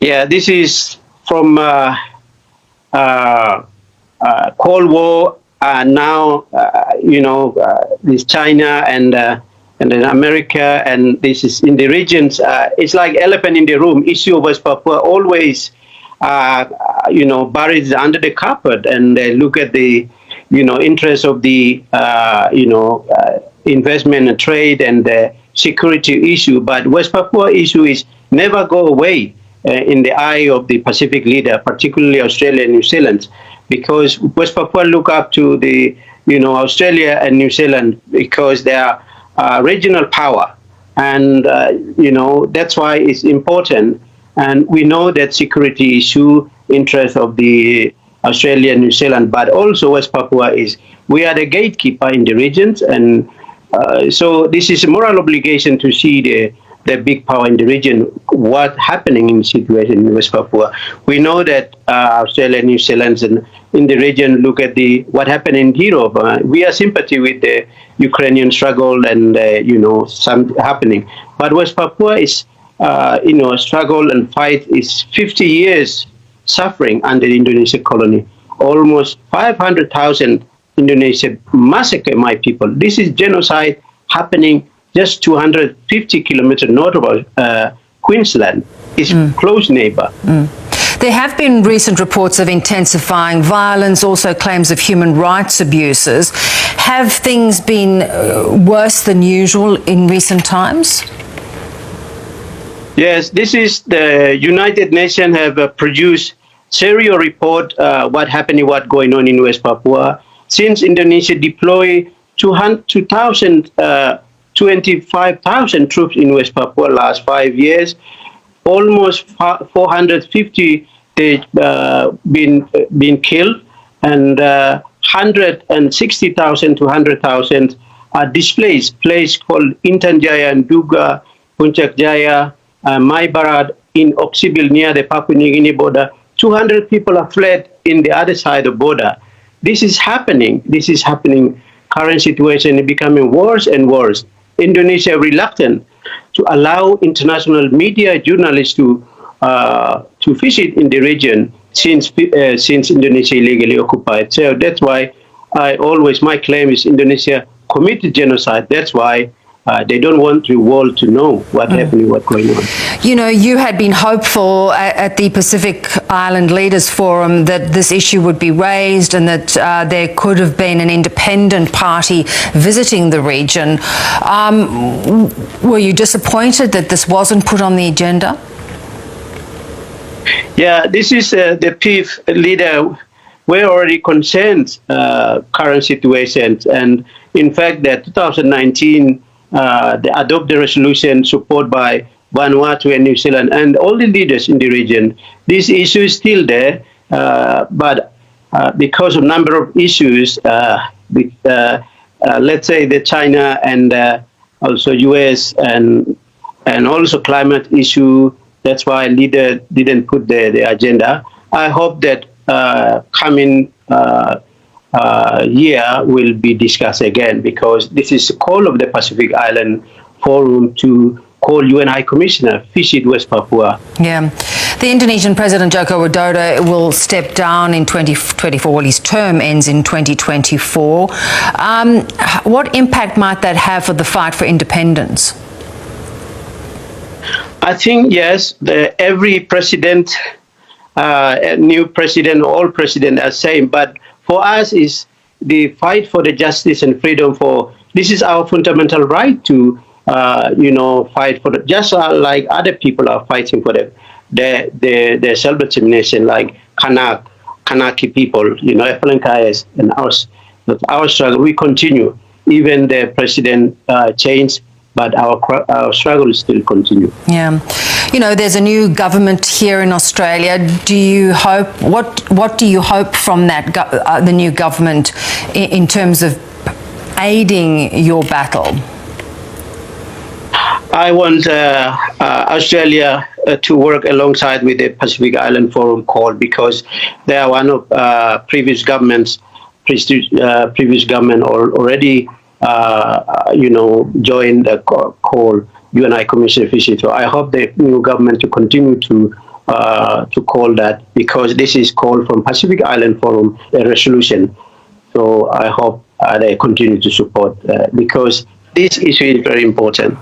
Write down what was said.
Yeah, this is from Cold War. Now, this China and then America, and this is in the regions. It's like elephant in the room. Issue of West Papua always, buried under the carpet, and they look at the, interest of the, investment and trade and the security issue. But West Papua issue is never go away in the eye of the Pacific leader, particularly Australia and New Zealand, because West Papua look up to the, Australia and New Zealand because they are regional power. And, that's why it's important. And we know that security issue, interest of the Australia and New Zealand, but also West Papua we are the gatekeeper in the regions. And so this is a moral obligation to see the big power in the region, what's happening in the situation in West Papua. We know that Australia and New Zealand and in the region look at what happened in Europe. We are sympathy with the Ukrainian struggle and, some happening. But West Papua is, struggle and fight is 50 years suffering under the Indonesian colony. Almost 500,000 Indonesia massacre my people. This is genocide happening just 250 kilometers north of Queensland. It's close neighbor. There have been recent reports of intensifying violence, also claims of human rights abuses. Have things been worse than usual in recent times? Yes, this is the United Nations have produced serial report what happening, what going on in West Papua. Since Indonesia deployed 25,000 troops in West Papua last 5 years, almost 450 they been killed, and 160,000 to 100,000 are displaced. Place called Intan Jaya and Duga, Puncak Jaya, Barat in Oksibil near the Papua New Guinea border. 200 people are fled in the other side of border. This is happening. Current situation is becoming worse and worse. Indonesia reluctant to allow international media journalists to visit in the region since Indonesia illegally occupied. So that's why my claim is Indonesia committed genocide. That's why they don't want the world to know what's happening, what's going on. You had been hopeful at the Pacific Island Leaders Forum that this issue would be raised and that there could have been an independent party visiting the region. Were you disappointed that this wasn't put on the agenda? Yeah, this is the PIF leader. We're already concerned current situations, and in fact, that 2019 they adopt the resolution supported by Vanuatu and New Zealand and all the leaders in the region. This issue is still there, but because of number of issues, let's say the China and also US and also climate issue. That's why leader didn't put the agenda. I hope that coming year will be discussed again, because this is a call of the Pacific Island Forum to call UN High Commissioner visit West Papua. Yeah. The Indonesian President Joko Widodo will step down in 2024. Well, his term ends in 2024. What impact might that have for the fight for independence? I think, yes, every president, new president, all presidents are same. But for us, is the fight for the justice and freedom. This is our fundamental right to, fight for just like other people are fighting for their self-determination, like Kanaki people, Epelenkais, and our struggle. We continue, even the president changed. But our struggle still continue. Yeah, there's a new government here in Australia. Do you hope? What do you hope from that the new government in terms of aiding your battle? I want Australia to work alongside with the Pacific Island Forum call, because they are one of previous government already. Join the call UN High Commissioner visit. So I hope the new government to continue to to call that, because this is called from Pacific Island Forum, a resolution. So I hope they continue to support because this issue is very important.